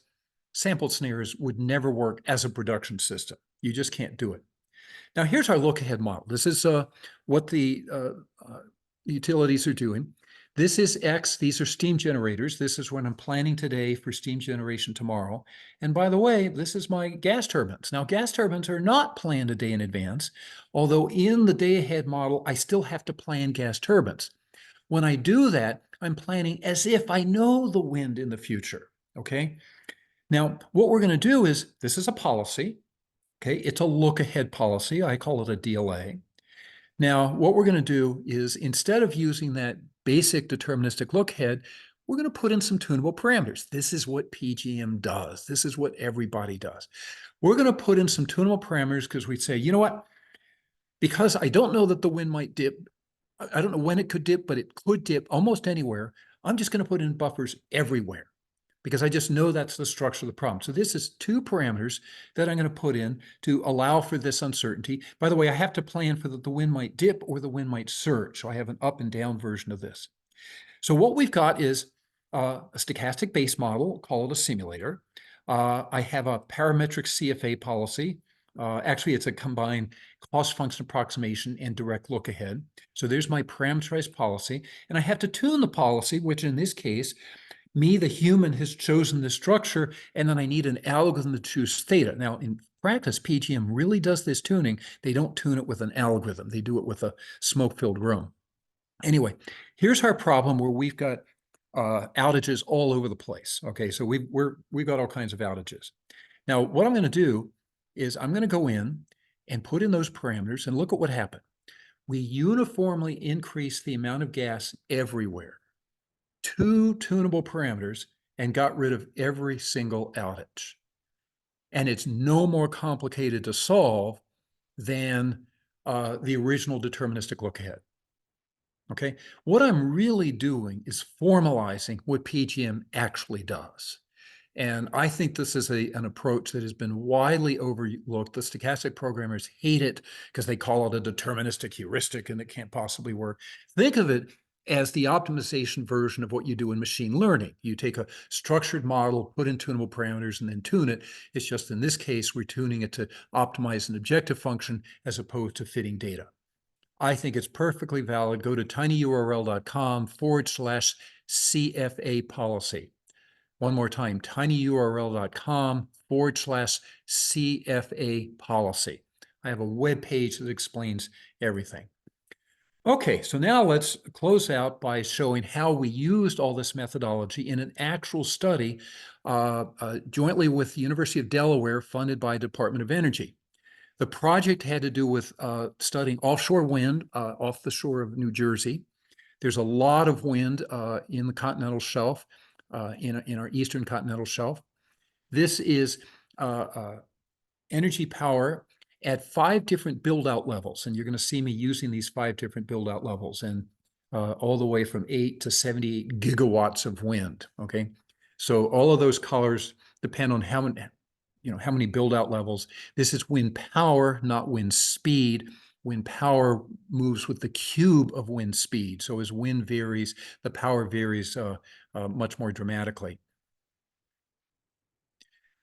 sampled snares would never work as a production system. You just can't do it. Now, here's our look-ahead model. This is what the utilities are doing. This is X. These are steam generators. This is what I'm planning today for steam generation tomorrow. And by the way, this is my gas turbines. Now, gas turbines are not planned a day in advance, although in the day-ahead model, I still have to plan gas turbines. When I do that, I'm planning as if I know the wind in the future, okay? Now, what we're going to do is, this is a policy, okay? It's a look-ahead policy. I call it a DLA. Now, what we're going to do is, instead of using that basic deterministic look-ahead, we're going to put in some tunable parameters. This is what PGM does. This is what everybody does. We're going to put in some tunable parameters because we say, you know what? Because I don't know that the wind might dip, I don't know when it could dip, but it could dip almost anywhere. I'm just going to put in buffers everywhere because I just know that's the structure of the problem. So this is two parameters that I'm going to put in to allow for this uncertainty. By the way, I have to plan for the wind might dip or the wind might surge. So I have an up and down version of this. So what we've got is a stochastic base model, call it a simulator. I have a parametric CFA policy. Actually, it's a combined cost function approximation and direct look ahead. So there's my parameterized policy. And I have to tune the policy, which in this case, me, the human, has chosen the structure, and then I need an algorithm to choose theta. Now, in practice, PGM really does this tuning. They don't tune it with an algorithm. They do it with a smoke-filled room. Anyway, here's our problem where we've got outages all over the place. Okay, so we've got all kinds of outages. Now, what I'm going to do is I'm going to go in and put in those parameters and look at what happened. We uniformly increased the amount of gas everywhere, 2 tunable parameters, and got rid of every single outage. And it's no more complicated to solve than the original deterministic look ahead. Okay, what I'm really doing is formalizing what PGM actually does. And I think this is an approach that has been widely overlooked. The stochastic programmers hate it because they call it a deterministic heuristic and it can't possibly work. Think of it as the optimization version of what you do in machine learning. You take a structured model, put in tunable parameters, and then tune it. It's just in this case, we're tuning it to optimize an objective function as opposed to fitting data. I think it's perfectly valid. Go to tinyurl.com/CFA policy. One more time, tinyurl.com/CFA policy. I have a web page that explains everything. Okay, so now let's close out by showing how we used all this methodology in an actual study jointly with the University of Delaware, funded by Department of Energy. The project had to do with studying offshore wind off the shore of New Jersey. There's a lot of wind in the continental shelf, in our eastern continental shelf. This is energy power at 5 different build-out levels, and you're going to see me using these 5 different build-out levels, and all the way from 8 to 78 gigawatts of wind. Okay, so all of those colors depend on how many build-out levels. This is wind power, not wind speed. Wind power moves with the cube of wind speed. So as wind varies, the power varies much more dramatically.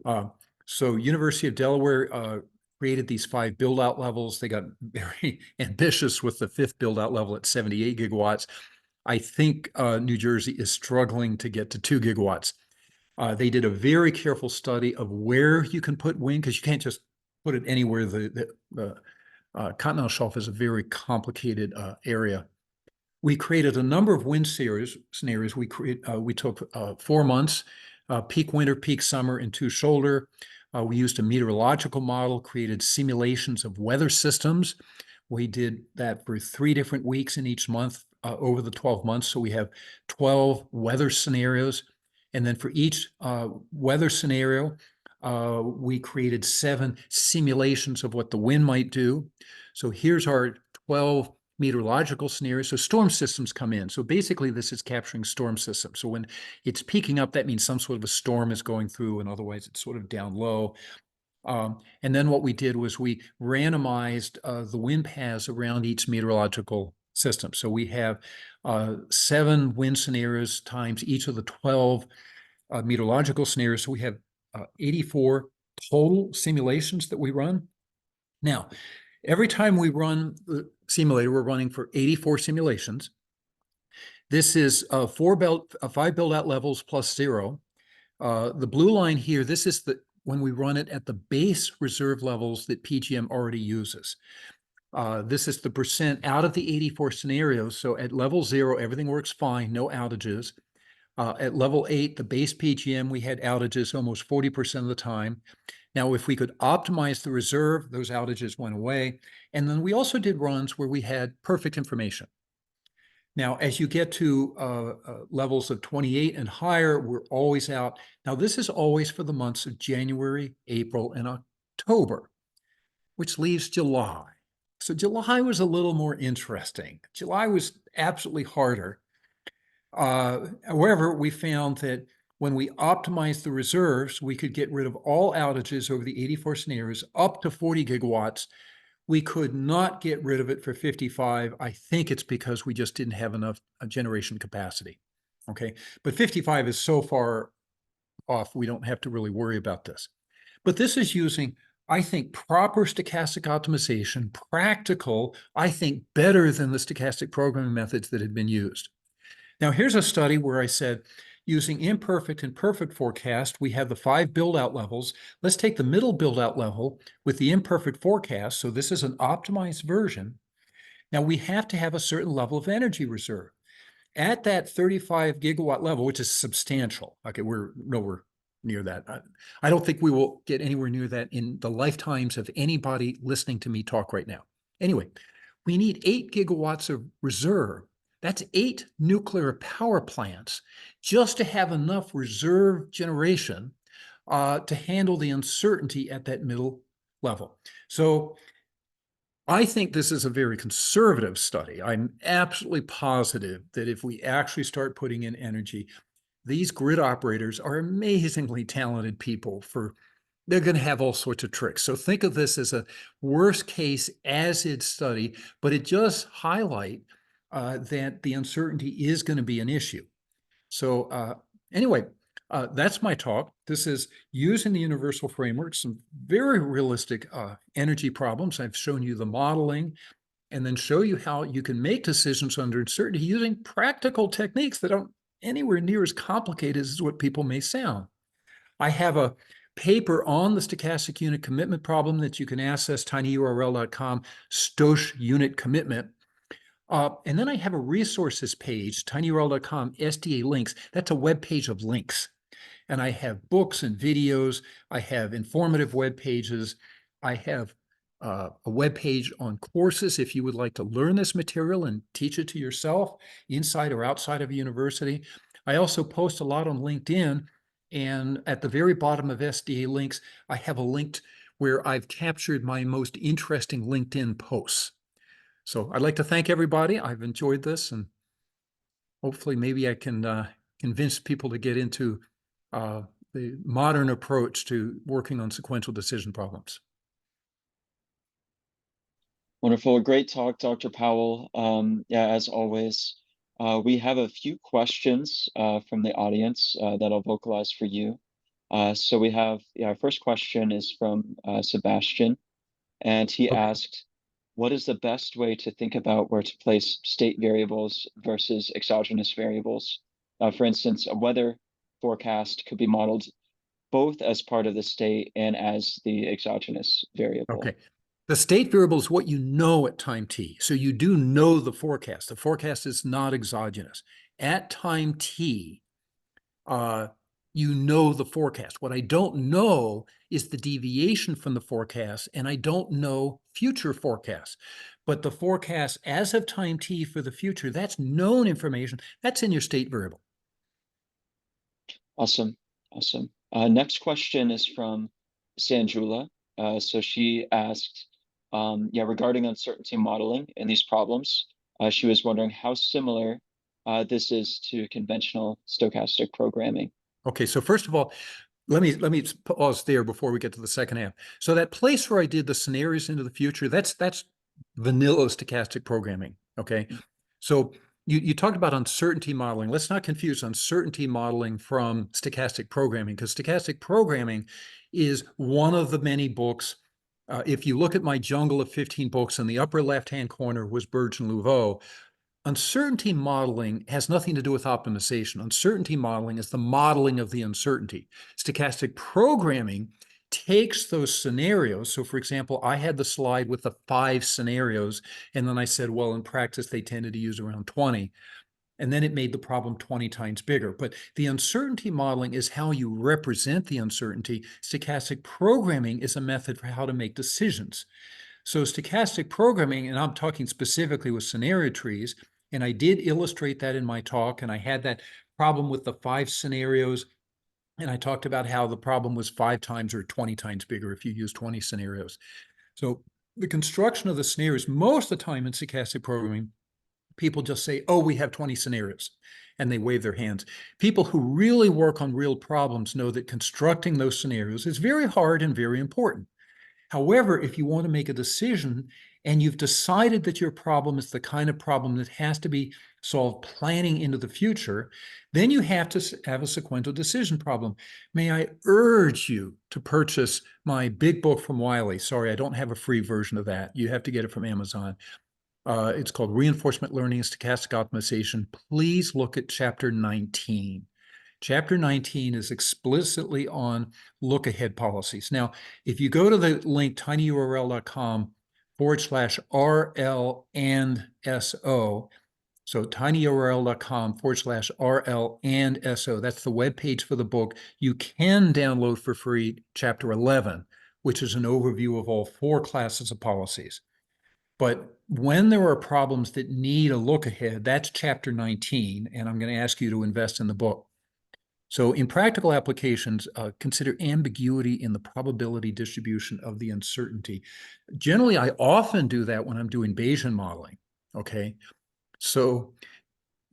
So University of Delaware created these 5 build-out levels. They got very ambitious with the 5th build-out level at 78 gigawatts. I think New Jersey is struggling to get to 2 gigawatts. They did a very careful study of where you can put wind, because you can't just put it anywhere. The continental shelf is a very complicated area. We created a number of wind scenarios. We took 4 months, peak winter, peak summer, and 2 shoulder. We used a meteorological model, created simulations of weather systems. We did that for 3 different weeks in each month over the 12 months. So we have 12 weather scenarios. And then for each weather scenario, we created 7 simulations of what the wind might do. So here's our 12 meteorological scenarios. So storm systems come in. So basically, this is capturing storm systems. So when it's peaking up, that means some sort of a storm is going through, and otherwise it's sort of down low. And then what we did was we randomized the wind paths around each meteorological system. So we have 7 wind scenarios times each of the 12 meteorological scenarios. So we have 84 total simulations that we run. Now, every time we run the simulator, we're running for 84 simulations. This is 5 build-out levels plus 0. The blue line here, this is when we run it at the base reserve levels that PGM already uses. This is the percent out of the 84 scenarios. So at level 0, everything works fine, no outages. At level 8, the base PGM, we had outages almost 40% of the time. Now, if we could optimize the reserve, those outages went away. And then we also did runs where we had perfect information. Now, as you get to levels of 28 and higher, we're always out. Now, this is always for the months of January, April, and October, which leaves July. So July was a little more interesting. July was absolutely harder. However, we found that when we optimized the reserves, we could get rid of all outages over the 84 scenarios up to 40 gigawatts. We could not get rid of it for 55. I think it's because we just didn't have enough generation capacity. Okay, but 55 is so far off, we don't have to really worry about this. But this is using, I think, proper stochastic optimization, practical, I think better than the stochastic programming methods that had been used. Now, here's a study where I said, using imperfect and perfect forecast, we have the 5 build-out levels. Let's take the middle build-out level with the imperfect forecast. So this is an optimized version. Now, we have to have a certain level of energy reserve. At that 35 gigawatt level, which is substantial. Okay, we're nowhere near that. I don't think we will get anywhere near that in the lifetimes of anybody listening to me talk right now. Anyway, we need 8 gigawatts of reserve. That's 8 nuclear power plants just to have enough reserve generation to handle the uncertainty at that middle level. So I think this is a very conservative study. I'm absolutely positive that if we actually start putting in energy, these grid operators are amazingly talented people. They're going to have all sorts of tricks. So think of this as a worst case as-is study, but it just highlight that the uncertainty is going to be an issue. So anyway, that's my talk. This is using the universal framework, some very realistic energy problems. I've shown you the modeling and then show you how you can make decisions under uncertainty using practical techniques that aren't anywhere near as complicated as what people may sound. I have a paper on the stochastic unit commitment problem that you can access, tinyurl.com, stoch unit commitment. And then I have a resources page, tinyurl.com, SDA links. That's a web page of links. And I have books and videos. I have informative web pages. I have a web page on courses if you would like to learn this material and teach it to yourself inside or outside of a university. I also post a lot on LinkedIn. And at the very bottom of SDA links, I have a link where I've captured my most interesting LinkedIn posts. So I'd like to thank everybody. I've enjoyed this, and hopefully maybe I can convince people to get into the modern approach to working on sequential decision problems. Wonderful. Great talk, Dr. Powell. Yeah, as always, we have a few questions from the audience that I'll vocalize for you. So we have, our first question is from Sebastian, and he Okay. asked, what is the best way to think about where to place state variables versus exogenous variables? For instance, a weather forecast could be modeled both as part of the state and as the exogenous variable. Okay. The state variable is what you know at time t. So you do know the forecast. The forecast is not exogenous. At time t, you know the forecast. What I don't know is the deviation from the forecast, and I don't know future forecasts. But the forecast as of time t for the future, that's known information. That's in your state variable. Awesome. Awesome. Next question is from Sanjula. So she asked, yeah, regarding uncertainty modeling in these problems. She was wondering how similar this is to conventional stochastic programming. Okay, so first of all, let me pause there before we get to the second half. So that place where I did the scenarios into the future, that's vanilla stochastic programming. Okay. So you talked about uncertainty modeling. Let's not confuse uncertainty modeling from stochastic programming, because stochastic programming is one of the many books. If you look at my jungle of 15 books, in the upper left-hand corner was Burge and Louveau. Uncertainty modeling has nothing to do with optimization. Uncertainty modeling is the modeling of the uncertainty. Stochastic programming takes those scenarios. So, for example, I had the slide with the 5 scenarios, and then I said, well, in practice, they tended to use around 20. And then it made the problem 20 times bigger. But the uncertainty modeling is how you represent the uncertainty. Stochastic programming is a method for how to make decisions. So stochastic programming, and I'm talking specifically with scenario trees, and I did illustrate that in my talk, and I had that problem with the 5 scenarios, and I talked about how the problem was 5 times or 20 times bigger if you use 20 scenarios. So the construction of the scenarios, most of the time in stochastic programming, people just say, oh, we have 20 scenarios, and they wave their hands. People who really work on real problems know that constructing those scenarios is very hard and very important. However, if you want to make a decision and you've decided that your problem is the kind of problem that has to be solved planning into the future, then you have to have a sequential decision problem. May I urge you to purchase my big book from Wiley? Sorry, I don't have a free version of that. You have to get it from Amazon. It's called Reinforcement Learning and Stochastic Optimization. Please look at chapter 19. Chapter 19 is explicitly on look-ahead policies. Now, if you go to the link tinyurl.com/RL and SO, so tinyurl.com/RL and SO, that's the web page for the book. You can download for free chapter 11, which is an overview of all 4 classes of policies. But when there are problems that need a look ahead, that's chapter 19, and I'm going to ask you to invest in the book. So in practical applications, consider ambiguity in the probability distribution of the uncertainty. Generally, I often do that when I'm doing Bayesian modeling, okay? So,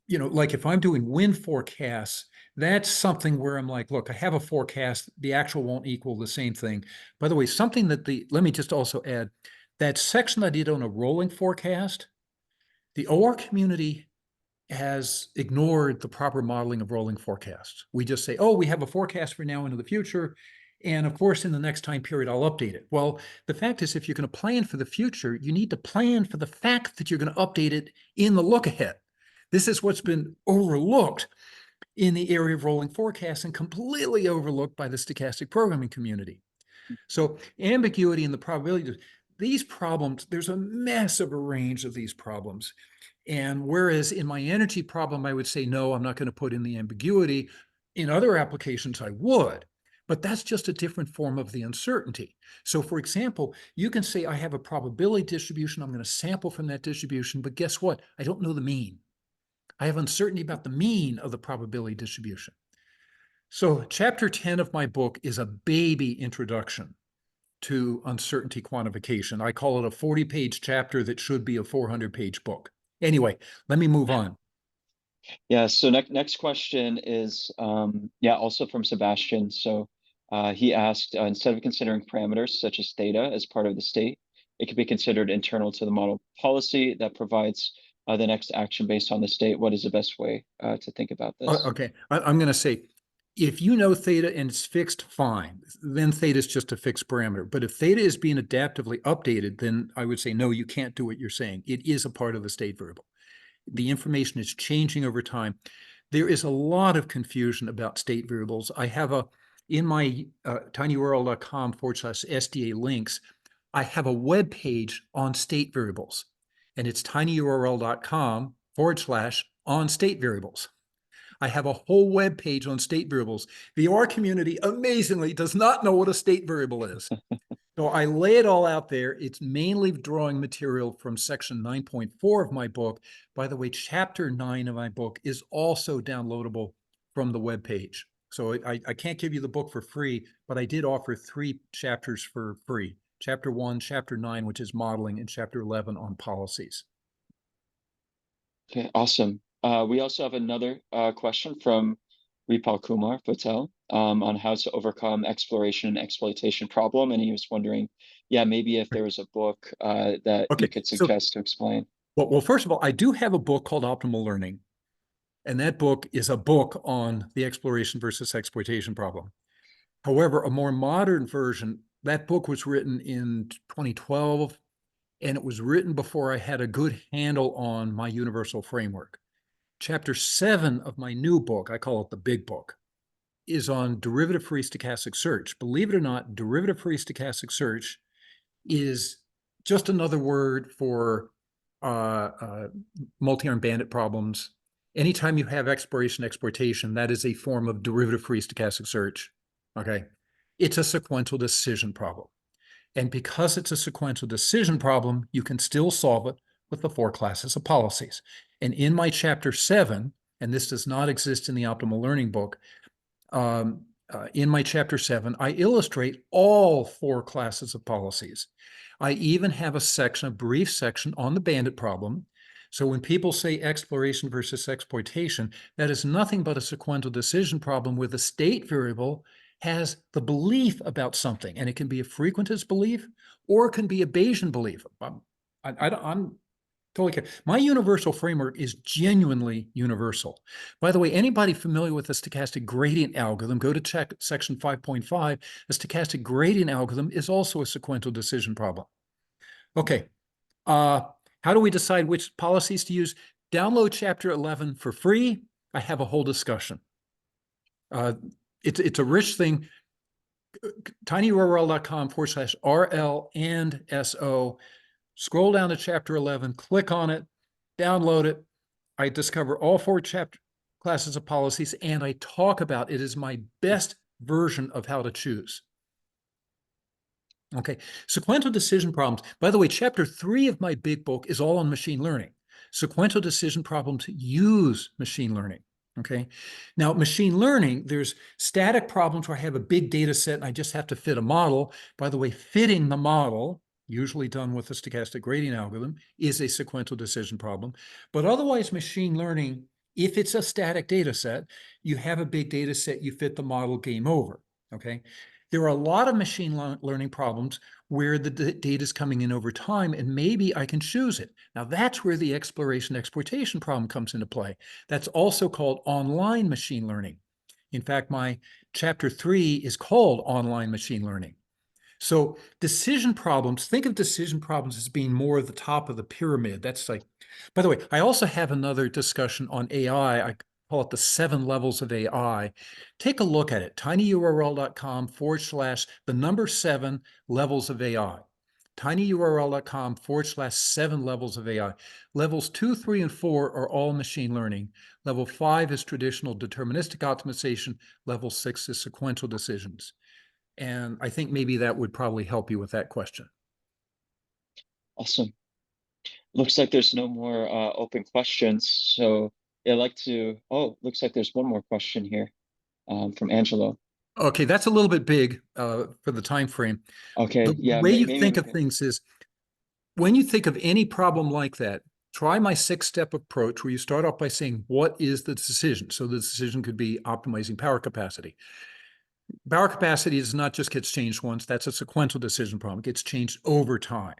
like if I'm doing wind forecasts, that's something where I'm like, look, I have a forecast, the actual won't equal the same thing. By the way, something that let me just also add, that section I did on a rolling forecast, the OR community has ignored the proper modeling of rolling forecasts. We just say, oh, we have a forecast for now into the future. And of course, in the next time period, I'll update it. Well, the fact is, if you're going to plan for the future, you need to plan for the fact that you're going to update it in the look ahead. This is what's been overlooked in the area of rolling forecasts and completely overlooked by the stochastic programming community. So ambiguity in the probability, these problems, there's a massive range of these problems. And whereas in my energy problem, I would say, no, I'm not going to put in the ambiguity. In other applications, I would. But that's just a different form of the uncertainty. So for example, you can say I have a probability distribution. I'm going to sample from that distribution. But guess what? I don't know the mean. I have uncertainty about the mean of the probability distribution. So chapter 10 of my book is a baby introduction to uncertainty quantification. I call it a 40-page chapter that should be a 400-page book. Anyway, let me move on. Yeah, so next question is yeah, also from Sebastian. So he asked, instead of considering parameters such as theta as part of the state, it could be considered internal to the model policy that provides the next action based on the state. What is the best way to think about this? Okay, I'm going to say, if you know theta and it's fixed, fine. Then theta is just a fixed parameter. But if theta is being adaptively updated, then I would say, no, you can't do what you're saying. It is a part of the state variable. The information is changing over time. There is a lot of confusion about state variables. I have in my tinyurl.com/SDA links, I have a web page on state variables, and it's tinyurl.com/on state variables. I have a whole web page on state variables. The R community amazingly does not know what a state variable is. So I lay it all out there. It's mainly drawing material from section 9.4 of my book. By the way, chapter 9 of my book is also downloadable from the web page. So I can't give you the book for free, but I did offer 3 chapters for free Chapter 1, Chapter 9, which is modeling, and Chapter 11 on policies. Okay, awesome. We also have another question from Ripal Kumar Patel on how to overcome exploration and exploitation problem. And he was wondering, yeah, maybe if there was a book that you Okay, could so suggest to explain. well, first of all, I do have a book called Optimal Learning, and that book is a book on the exploration versus exploitation problem. However, a more modern version, that book was written in 2012, and it was written before I had a good handle on my universal framework. Chapter 7 of my new book, I call it the big book, is on derivative-free stochastic search. Believe it or not, derivative-free stochastic search is just another word for multi-armed bandit problems. Anytime you have exploration, exploitation, that is a form of derivative-free stochastic search. Okay, it's a sequential decision problem. And because it's a sequential decision problem, you can still solve it with the 4 classes of policies. And in my chapter 7, and this does not exist in the Optimal Learning book, in my chapter 7, I illustrate all 4 classes of policies. I even have a section, a brief section on the bandit problem. So when people say exploration versus exploitation, that is nothing but a sequential decision problem where the state variable has the belief about something, and it can be a frequentist belief or it can be a Bayesian belief. I'm totally care. My universal framework is genuinely universal. By the way, anybody familiar with the stochastic gradient algorithm, go to check section 5.5. The stochastic gradient algorithm is also a sequential decision problem. Okay, how do we decide which policies to use? Download chapter 11 for free. I have a whole discussion. It's a rich thing. tinyurl.com/RL and SO. Scroll down to chapter 11, click on it, download it. I discover all 4 chapter classes of policies, and I talk about it is my best version of how to choose. Okay, sequential decision problems. By the way, chapter 3 of my big book is all on machine learning. Sequential decision problems use machine learning. Okay, now machine learning, there's static problems where I have a big data set and I just have to fit a model. By the way, fitting the model, usually done with a stochastic gradient algorithm, is a sequential decision problem. But otherwise, machine learning, if it's a static data set, you have a big data set, you fit the model, game over. Okay, there are a lot of machine learning problems where the data is coming in over time, and maybe I can choose it. Now, that's where the exploration exploitation problem comes into play. That's also called online machine learning. In fact, my chapter 3 is called online machine learning. So decision problems, think of decision problems as being more at the top of the pyramid. That's like, by the way, I also have another discussion on AI. I call it the 7 levels of AI. Take a look at it, tinyurl.com/7 levels of AI. tinyurl.com/7 levels of AI. Levels 2, 3, and 4 are all machine learning. Level 5 is traditional deterministic optimization. Level 6 is sequential decisions. And I think maybe that would probably help you with that question. Awesome. Looks like there's no more open questions. So yeah, I'd like to, oh, looks like there's one more question here from Angelo. Okay, that's a little bit big for the time frame. Okay, The yeah, way you maybe think we of can. things is when you think of any problem like that, try my 6-step approach where you start off by saying, what is the decision? So the decision could be optimizing power capacity. Power capacity does not just get changed once. That's a sequential decision problem. It gets changed over time.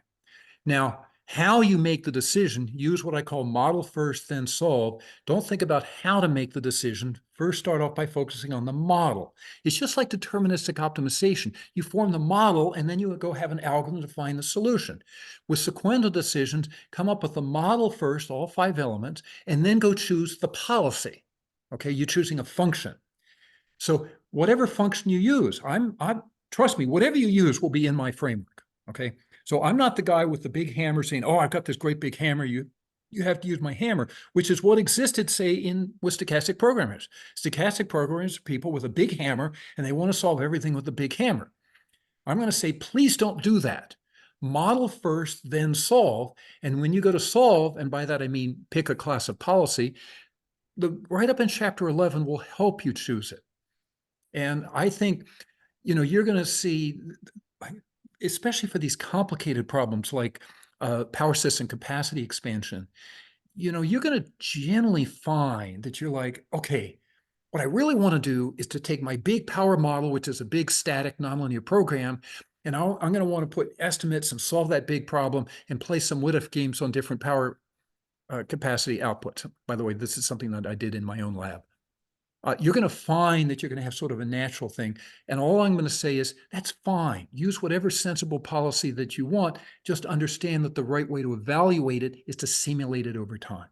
Now, how you make the decision, use what I call model first, then solve. Don't think about how to make the decision. First, start off by focusing on the model. It's just like deterministic optimization. You form the model, and then you go have an algorithm to find the solution. With sequential decisions, come up with the model first, all 5 elements, and then go choose the policy. Okay, you're choosing a function. So whatever function you use, trust me, whatever you use will be in my framework. Okay. So I'm not the guy with the big hammer saying, oh, I've got this great big hammer. You have to use my hammer, which is what existed, say, with stochastic programmers. Stochastic programmers are people with a big hammer, and they want to solve everything with a big hammer. I'm going to say, please don't do that. Model first, then solve. And when you go to solve, and by that I mean pick a class of policy, the write-up in chapter 11 will help you choose it. And I think, you're going to see especially for these complicated problems like power system capacity expansion, you're going to generally find that you're like, okay, what I really want to do is to take my big power model, which is a big static nonlinear program, and I'm going to want to put estimates and solve that big problem and play some what if games on different power capacity outputs. By the way, this is something that I did in my own lab. You're going to find that you're going to have sort of a natural thing. And all I'm going to say is that's fine. Use whatever sensible policy that you want. Just understand that the right way to evaluate it is to simulate it over time.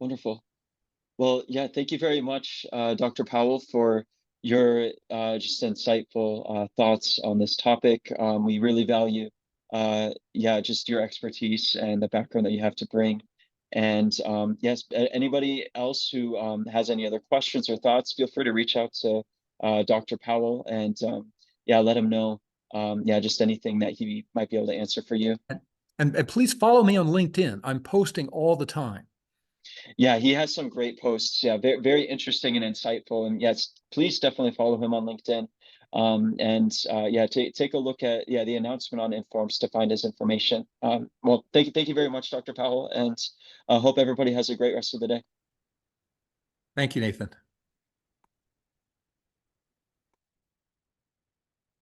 Wonderful. Well, yeah, thank you very much, Dr. Powell, for your just insightful thoughts on this topic. We really value, yeah, just your expertise and the background that you have to bring. And yes, anybody else who has any other questions or thoughts, feel free to reach out to Dr. Powell and yeah, let him know, yeah, just anything that he might be able to answer for you. And please follow me on LinkedIn. I'm posting all the time. Yeah, he has some great posts. Yeah, very, very interesting and insightful. And yes, please definitely follow him on LinkedIn. And yeah, take a look at the announcement on Informs to find his information. Well, thank you very much, Dr. Powell, and I hope everybody has a great rest of the day. Thank you, Nathan.